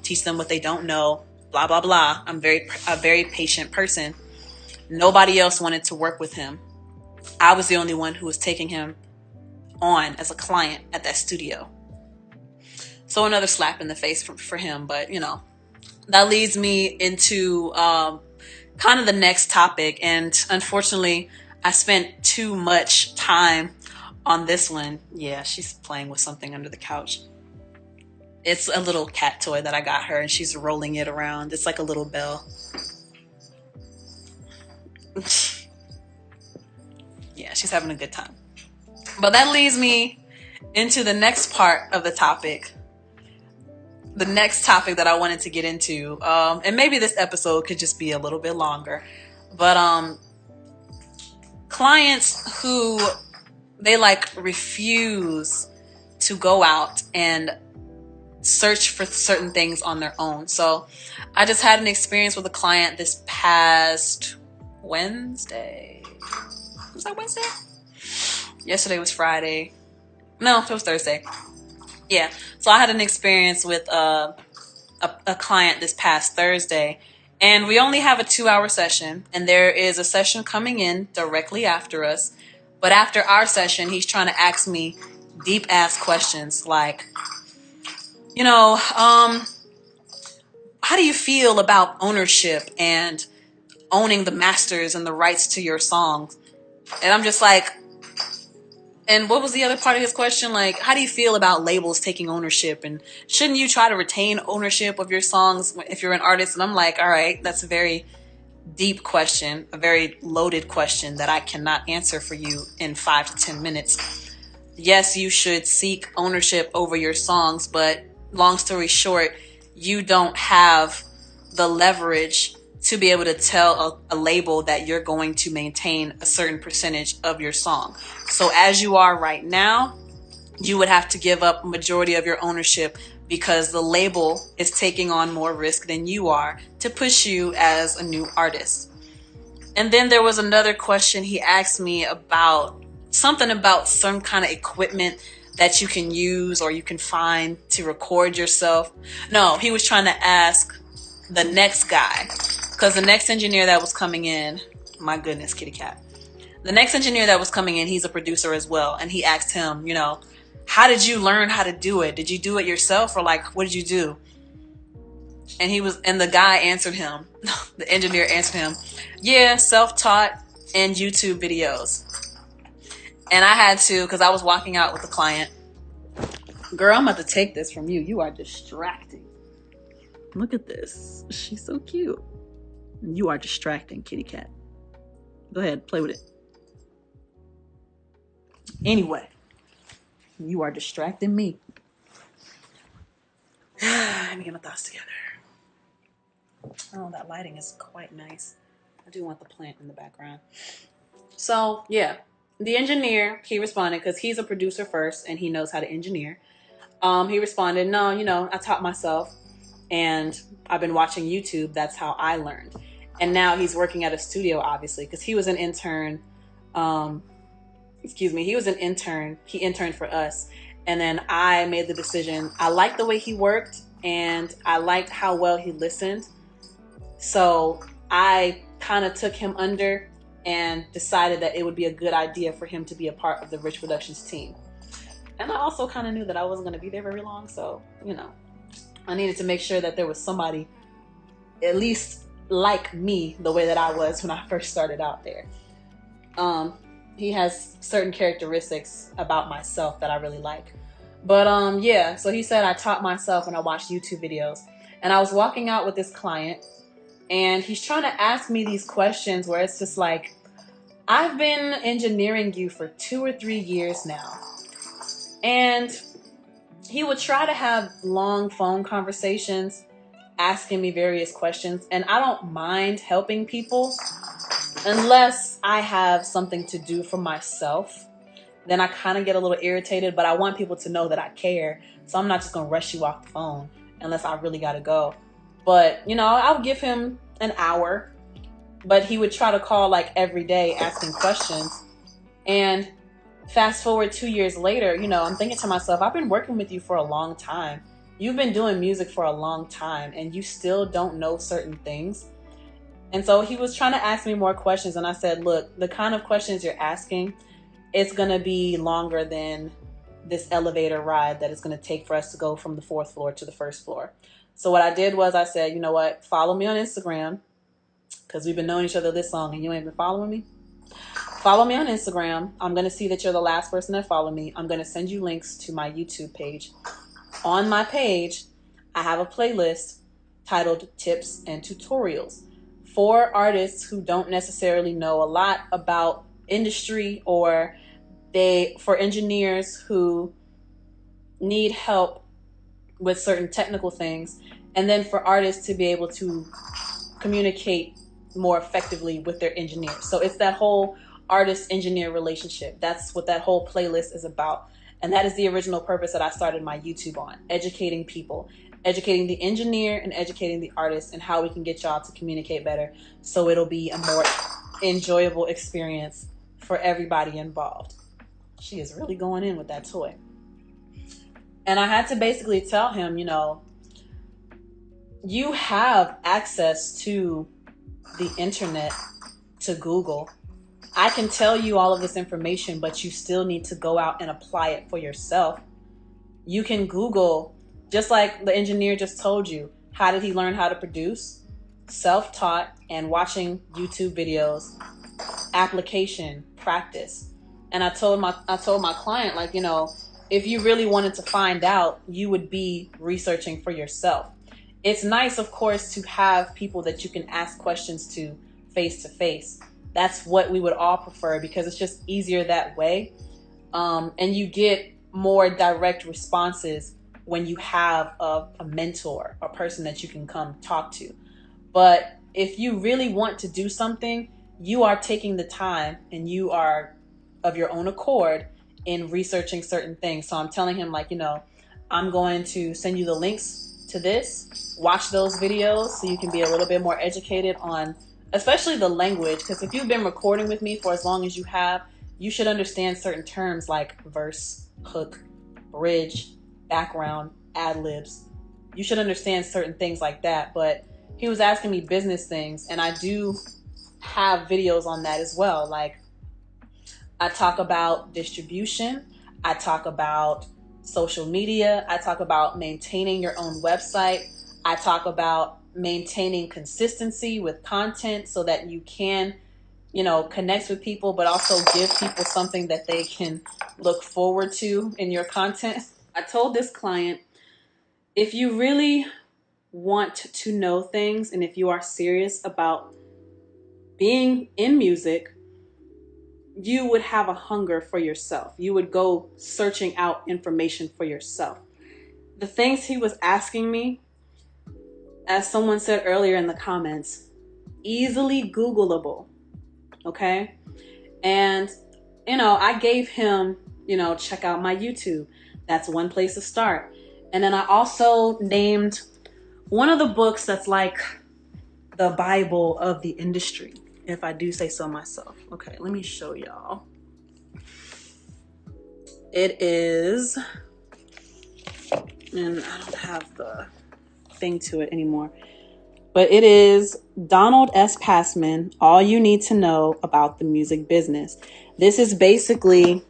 teach them what they don't know, blah, blah, blah. I'm a very patient person. Nobody else wanted to work with him. I was the only one who was taking him on as a client at that studio. So another slap in the face for him, but that leads me into kind of the next topic. And unfortunately, I spent too much time on this one. Yeah, she's playing with something under the couch. It's a little cat toy that I got her, and she's rolling it around. It's like a little bell. Yeah, she's having a good time. But that leads me into the next part of the topic. The next topic that I wanted to get into, and maybe this episode could just be a little bit longer, but clients who they refuse to go out and search for certain things on their own. So I just had an experience with a client this past Wednesday. Was that Wednesday? Yesterday was Friday. No, it was Thursday. Yeah. So I had an experience with a client this past Thursday, and we only have a 2-hour session, and there is a session coming in directly after us. But after our session, he's trying to ask me deep ass questions like, how do you feel about ownership and owning the masters and the rights to your songs? And I'm just like, and what was the other part of his question? Like, how do you feel about labels taking ownership? And shouldn't you try to retain ownership of your songs if you're an artist? And I'm like, all right, that's a very deep question, a very loaded question that I cannot answer for you in 5 to 10 minutes. Yes, you should seek ownership over your songs, but long story short, you don't have the leverage to be able to tell a label that you're going to maintain a certain percentage of your song. So as you are right now, you would have to give up majority of your ownership because the label is taking on more risk than you are to push you as a new artist. And then there was another question he asked me about something about some kind of equipment that you can use or you can find to record yourself. No, he was trying to ask the next guy, because the next engineer that was coming in, my goodness, kitty cat. The next engineer that was coming in, he's a producer as well. And he asked him, how did you learn how to do it? Did you do it yourself, or like, what did you do? And the guy answered him, the engineer answered him, yeah, self-taught and YouTube videos. And I had to, because I was walking out with the client. Girl, I'm about to take this from you. You are distracting. Look at this. She's so cute. You are distracting, kitty cat. Go ahead, play with it. Anyway, you are distracting me. Let me get my thoughts together. Oh, that lighting is quite nice. I do want the plant in the background. So, yeah. The engineer, he responded, because he's a producer first and he knows how to engineer. He responded, no, I taught myself and I've been watching YouTube. That's how I learned. And now he's working at a studio, obviously, because he was an intern. He was an intern. He interned for us. And then I made the decision. I liked the way he worked and I liked how well he listened. So I kind of took him under and decided that it would be a good idea for him to be a part of the Rich Productions team. And I also kind of knew that I wasn't going to be there very long. So, I needed to make sure that there was somebody at least like me the way that I was when I first started out there. He has certain characteristics about myself that I really like. But yeah, so he said I taught myself and I watched YouTube videos. And I was walking out with this client and he's trying to ask me these questions where it's just like, I've been engineering you for 2 or 3 years now. And he would try to have long phone conversations, asking me various questions. And I don't mind helping people unless I have something to do for myself. Then I kind of get a little irritated, but I want people to know that I care. So I'm not just going to rush you off the phone unless I really got to go. But, I'll give him an hour, but he would try to call like every day asking questions. And fast forward 2 years later, I'm thinking to myself, I've been working with you for a long time. You've been doing music for a long time and you still don't know certain things. And so he was trying to ask me more questions. And I said, look, the kind of questions you're asking, it's going to be longer than this elevator ride that it's going to take for us to go from the 4th floor to the 1st floor. So what I did was I said, you know what, follow me on Instagram, because we've been knowing each other this long and you ain't been following me. Follow me on Instagram. I'm going to see that you're the last person that followed me. I'm going to send you links to my YouTube page. On my page, I have a playlist titled Tips and Tutorials for artists who don't necessarily know a lot about industry, or for engineers who need help with certain technical things, and then for artists to be able to communicate more effectively with their engineers. So it's that whole artist-engineer relationship. That's what that whole playlist is about. And that is the original purpose that I started my YouTube on, educating people, educating the engineer and educating the artist, and how we can get y'all to communicate better so it'll be a more enjoyable experience for everybody involved. She is really going in with that toy. And I had to basically tell him, you have access to the internet, to Google. I can tell you all of this information, but you still need to go out and apply it for yourself. You can Google, just like the engineer just told you, how did he learn how to produce? Self-taught and watching YouTube videos, application, practice. And I told my client, like, if you really wanted to find out, you would be researching for yourself. It's nice, of course, to have people that you can ask questions to face. That's what we would all prefer, because it's just easier that way. And you get more direct responses when you have a mentor, a person that you can come talk to. But if you really want to do something, you are taking the time and you are of your own accord in researching certain things. So I'm telling him, like, I'm going to send you the links to this. Watch those videos so you can be a little bit more educated on, especially the language, because if you've been recording with me for as long as you have, you should understand certain terms like verse, hook, bridge, background, ad-libs. You should understand certain things like that. But he was asking me business things, and I do have videos on that as well. Like, I talk about distribution, I talk about social media, I talk about maintaining your own website, I talk about maintaining consistency with content so that you can, connect with people, but also give people something that they can look forward to in your content. I told this client, if you really want to know things and if you are serious about being in music, you would have a hunger for yourself. You would go searching out information for yourself. The things he was asking me, as someone said earlier in the comments, easily Googleable. Okay? And, I gave him, check out my YouTube. That's one place to start. And then I also named one of the books that's like the Bible of the industry, if I do say so myself. Okay, let me show y'all. It is, and I don't have the thing to it anymore, but it is Donald S. Passman, All You Need to Know About the Music Business. This is basically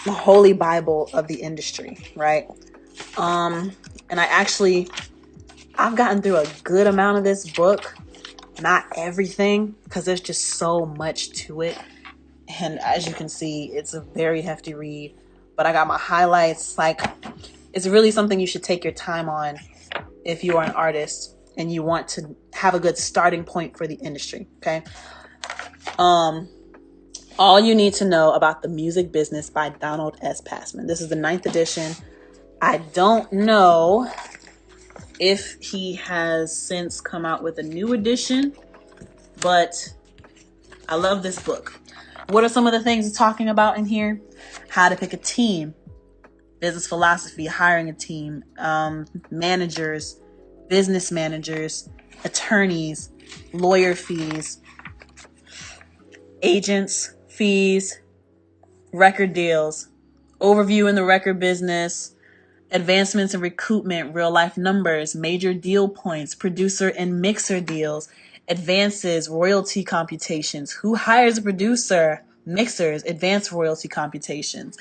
the holy Bible of the industry, right? And I've gotten through a good amount of this book. Not everything, because there's just so much to it. And as you can see, it's a very hefty read. But I got my highlights. Like, it's really something you should take your time on if you are an artist and you want to have a good starting point for the industry, okay? All You Need to Know About the Music Business by Donald S. Passman. This is the 9th edition. I don't know if he has since come out with a new edition, but I love this book. What are some of the things it's talking about in here? How to pick a team, business philosophy, hiring a team, managers, business managers, attorneys, lawyer fees, agents, fees, record deals, overview in the record business, advancements in recoupment, real life numbers, major deal points, producer and mixer deals, advances, royalty computations, who hires a producer, mixers, advanced royalty computations,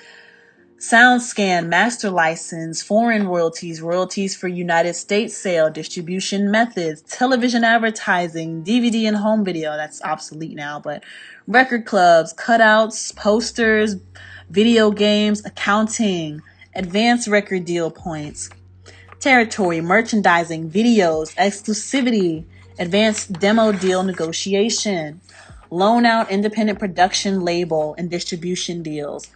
sound scan, master license, foreign royalties, royalties for United States sale, distribution methods, television advertising, DVD and home video, that's obsolete now, but record clubs, cutouts, posters, video games, accounting, advanced record deal points, territory, merchandising, videos, exclusivity, advanced demo deal negotiation, loan out independent production label and distribution deals,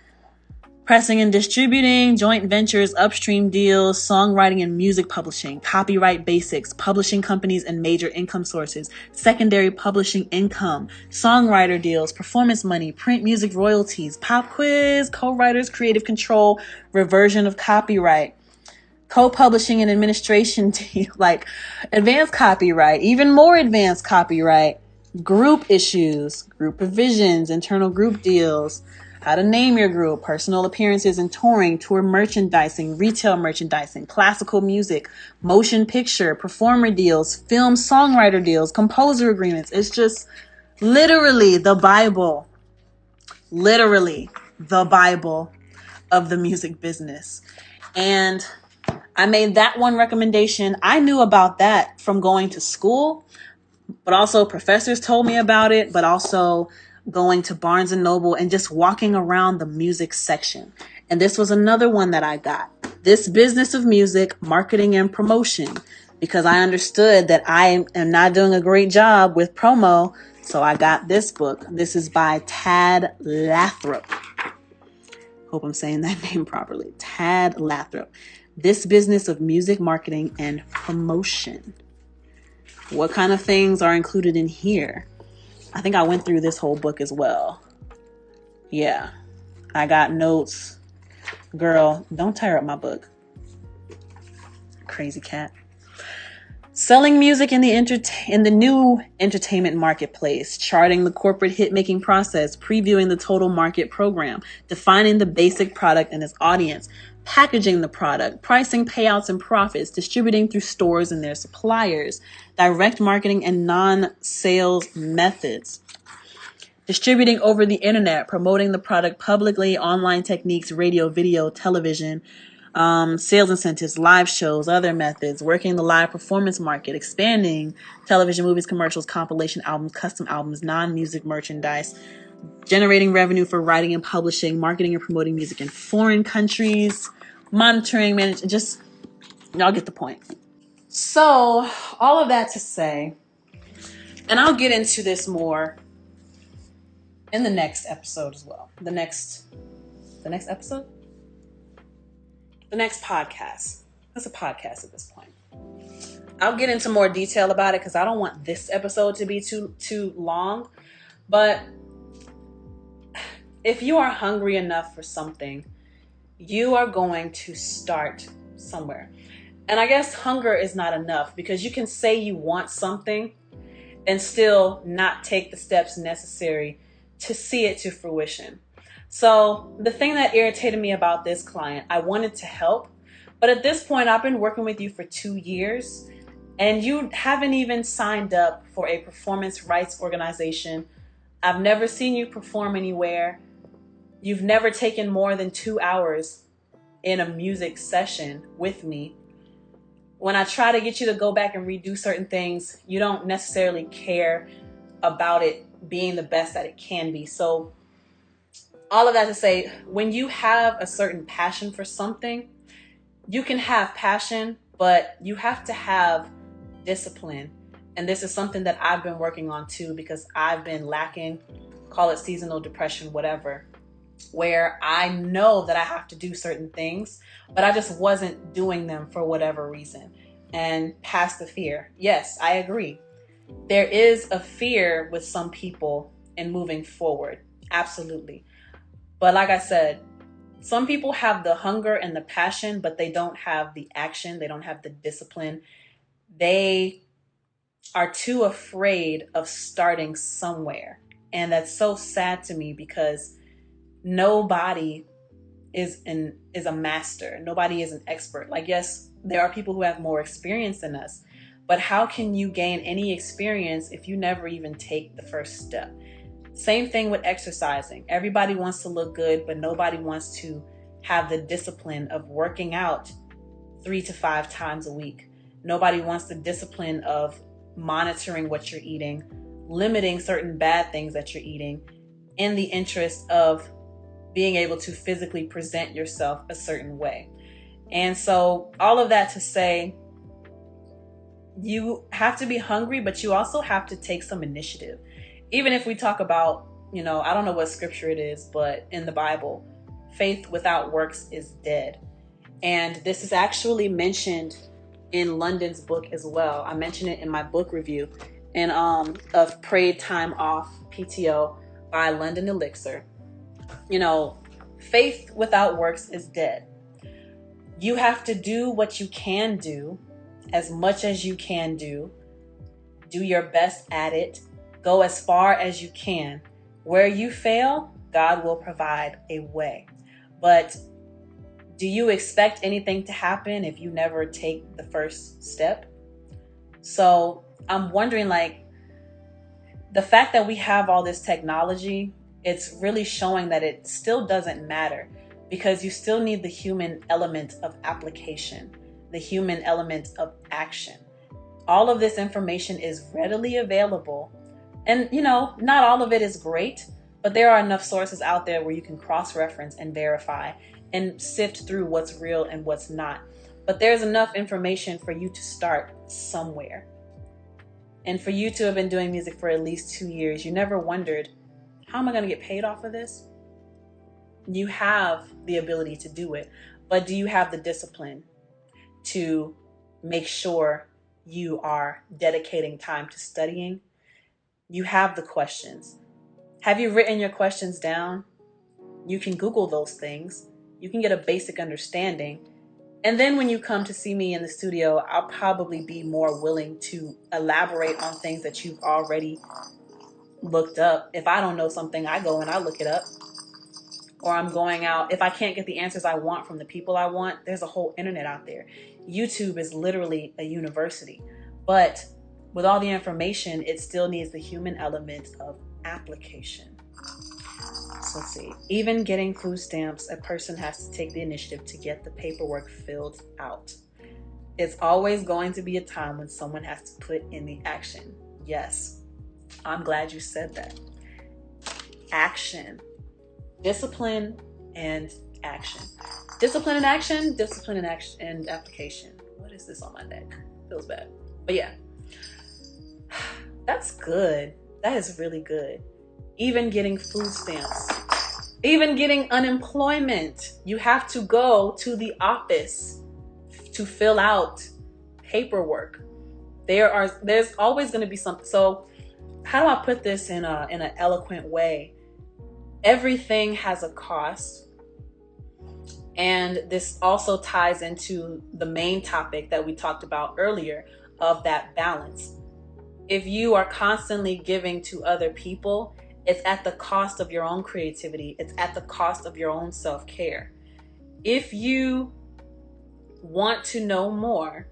pressing and distributing, joint ventures, upstream deals, songwriting and music publishing, copyright basics, publishing companies and major income sources, secondary publishing income, songwriter deals, performance money, print music royalties, pop quiz, co-writers, creative control, reversion of copyright, co-publishing and administration deal, like advanced copyright, even more advanced copyright, group issues, group provisions, internal group deals, how to name your group, personal appearances and touring, tour merchandising, retail merchandising, classical music, motion picture, performer deals, film songwriter deals, composer agreements. It's just literally the Bible of the music business. And I made that one recommendation. I knew about that from going to school, but also professors told me about it, but also going to Barnes and Noble and just walking around the music section. And this was another one that I got. This Business of Music, Marketing and Promotion, because I understood that I am not doing a great job with promo. So I got this book. This is by Tad Lathrop. Hope I'm saying that name properly. Tad Lathrop. This Business of Music, Marketing and Promotion. What kind of things are included in here? I think I went through this whole book as well. Yeah, I got notes Girl, don't tear up my book. Crazy cat. Selling music in the new entertainment marketplace, charting the corporate hit-making process, previewing the total market program, defining the basic product and its audience, packaging the product, pricing payouts and profits, distributing through stores and their suppliers, direct marketing and non-sales methods, distributing over the internet, promoting the product publicly, online techniques, radio, video, television, sales incentives, live shows, other methods, working the live performance market, expanding television, movies, commercials, compilation albums, custom albums, non-music merchandise, generating revenue for writing and publishing, marketing and promoting music in foreign countries, monitoring, managing, just, y'all get the point. So, all of that to say, and I'll get into this more in the next episode as well. The next episode? The next podcast. It's a podcast at this point. I'll get into more detail about it because I don't want this episode to be too long. But if you are hungry enough for something, you are going to start somewhere. And I guess hunger is not enough because you can say you want something and still not take the steps necessary to see it to fruition. So the thing that irritated me about this client, I wanted to help, but at this point, I've been working with you for 2 years and you haven't even signed up for a performance rights organization. I've never seen you perform anywhere. You've never taken more than 2 hours in a music session with me. When I try to get you to go back and redo certain things, you don't necessarily care about it being the best that it can be. So all of that to say, when you have a certain passion for something, you can have passion, but you have to have discipline. And this is something that I've been working on too, because I've been lacking, call it seasonal depression, whatever, where I know that I have to do certain things, but I just wasn't doing them for whatever reason. And past the fear. Yes, I agree. There is a fear with some people in moving forward. Absolutely. But like I said, some people have the hunger and the passion, but they don't have the action. They don't have the discipline. They are too afraid of starting somewhere. And that's so sad to me because nobody is a master. Nobody is an expert. Like, yes, there are people who have more experience than us, but how can you gain any experience if you never even take the first step? Same thing with exercising. Everybody wants to look good, but nobody wants to have the discipline of working out 3 to 5 times a week. Nobody wants the discipline of monitoring what you're eating, limiting certain bad things that you're eating in the interest of being able to physically present yourself a certain way. And so all of that to say, you have to be hungry, but you also have to take some initiative. Even if we talk about, I don't know what scripture it is, but in the Bible, faith without works is dead. And this is actually mentioned in London's book as well. I mentioned it in my book review of Paid Time Off, PTO, by London Elixir. Faith without works is dead. You have to do what you can do, as much as you can do your best at it, go as far as you can. Where you fail, God will provide a way. But do you expect anything to happen if you never take the first step? So I'm wondering, the fact that we have all this technology, it's really showing that it still doesn't matter, because you still need the human element of application, the human element of action. All of this information is readily available. And, not all of it is great, but there are enough sources out there where you can cross-reference and verify and sift through what's real and what's not. But there's enough information for you to start somewhere. And for you to have been doing music for at least 2 years, you never wondered, how am I going to get paid off of this? You have the ability to do it, but do you have the discipline to make sure you are dedicating time to studying? You have the questions. Have you written your questions down? You can Google those things. You can get a basic understanding. And then when you come to see me in the studio, I'll probably be more willing to elaborate on things that you've already looked up. If I don't know something, I go and I look it up. Or I'm going out. If I can't get the answers I want from the people I want, there's a whole internet out there. YouTube is literally a university. But with all the information, it still needs the human element of application. So let's see. Even getting food stamps, a person has to take the initiative to get the paperwork filled out. It's always going to be a time when someone has to put in the action. Yes, I'm glad you said that. Action. Discipline and action. Discipline and action, discipline and action and application. What is this on my neck? Feels bad. But yeah, that's good. That is really good. Even getting food stamps, even getting unemployment, you have to go to the office to fill out paperwork. There's always going to be something. So how do I put this in an eloquent way? Everything has a cost. And this also ties into the main topic that we talked about earlier of that balance. If you are constantly giving to other people, it's at the cost of your own creativity. It's at the cost of your own self-care. If you want to know more,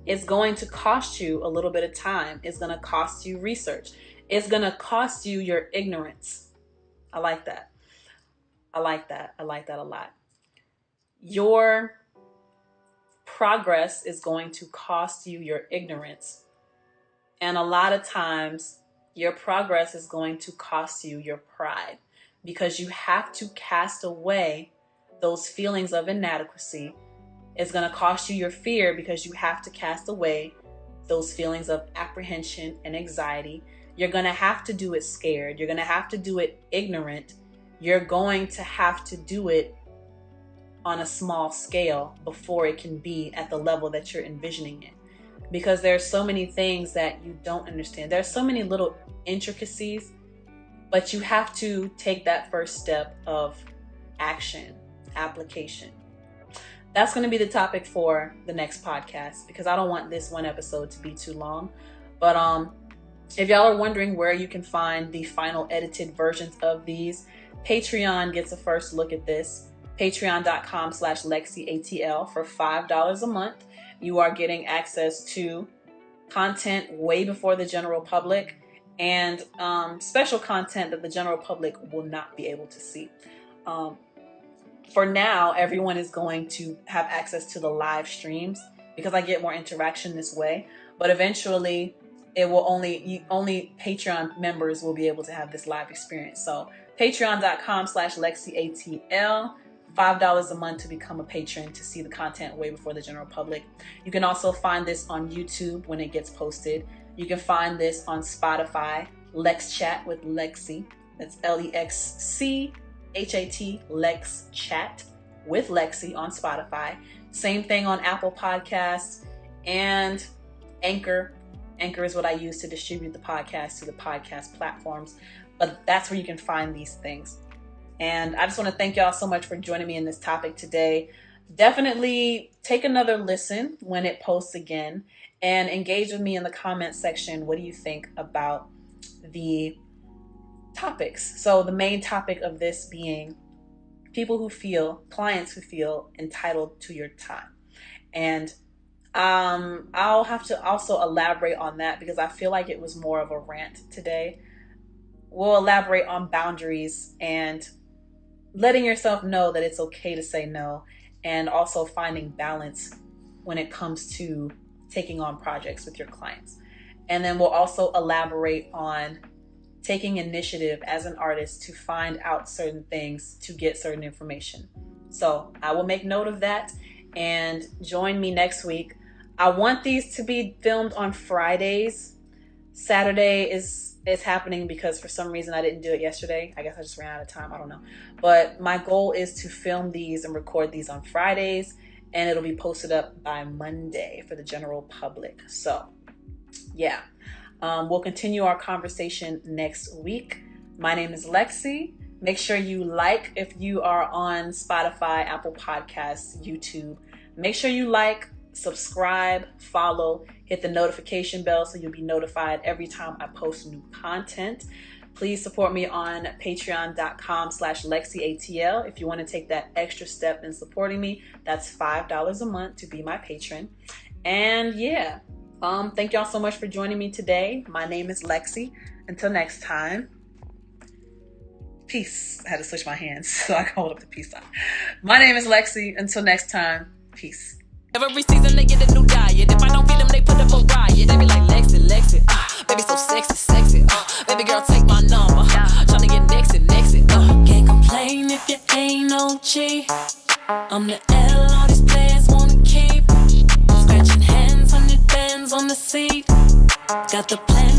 it's going to cost you a little bit of time. It's going to cost you research. It's going to cost you your ignorance. I like that. I like that. I like that a lot. Your progress is going to cost you your ignorance. And a lot of times, your progress is going to cost you your pride, because you have to cast away those feelings of inadequacy. It's going to cost you your fear, because you have to cast away those feelings of apprehension and anxiety. You're going to have to do it scared. You're going to have to do it ignorant. You're going to have to do it on a small scale before it can be at the level that you're envisioning it. Because there's so many things that you don't understand. There's so many little intricacies, but you have to take that first step of action, application. That's going to be the topic for the next podcast, because I don't want this one episode to be too long. But if y'all are wondering where you can find the final edited versions of these, Patreon gets a first look at this. Patreon.com/LexCATL for $5 a month. You are getting access to content way before the general public, and special content that the general public will not be able to see. For now, everyone is going to have access to the live streams, because I get more interaction this way. But eventually, it will only Patreon members will be able to have this live experience. So patreon.com/LexCATL. $5 a month to become a patron to see the content way before the general public. You can also find this on YouTube when it gets posted. You can find this on Spotify, Lex Chat with Lexi. That's LEXCHAT, Lex Chat with Lexi on Spotify. Same thing on Apple Podcasts and Anchor. Anchor is what I use to distribute the podcast to the podcast platforms. But that's where you can find these things. And I just want to thank y'all so much for joining me in this topic today. Definitely take another listen when it posts again, and engage with me in the comment section. What do you think about the topics? So the main topic of this being clients who feel entitled to your time. And I'll have to also elaborate on that, because I feel like it was more of a rant today. We'll elaborate on boundaries and letting yourself know that it's okay to say no, and also finding balance when it comes to taking on projects with your clients. And then we'll also elaborate on taking initiative as an artist to find out certain things, to get certain information. So I will make note of that, and join me next week. I want these to be filmed on Fridays. Saturday is happening because for some reason I didn't do it yesterday. I guess I just ran out of time. I don't know. But my goal is to film these and record these on Fridays, and it'll be posted up by Monday for the general public. So yeah, we'll continue our conversation next week. My name is Lexi. Make sure you like if you are on Spotify, Apple Podcasts, YouTube. Make sure you like, subscribe, follow, hit the notification bell so you'll be notified every time I post new content. Please support me on patreon.com/LexCATL. If you want to take that extra step in supporting me, that's $5 a month to be my patron. And yeah, thank y'all so much for joining me today. My name is Lexi. Until next time, peace. I had to switch my hands so I can hold up the peace sign. My name is Lexi. Until next time, peace. Every season they get a new diet. If I don't feed them, they put up a riot. They be like, Lexi, baby so sexy, baby girl, take my number, tryna get next it, can't complain if you ain't OG. I'm the L, all these players wanna keep. Scratching hands, 100 bands on the seat. Got the plan.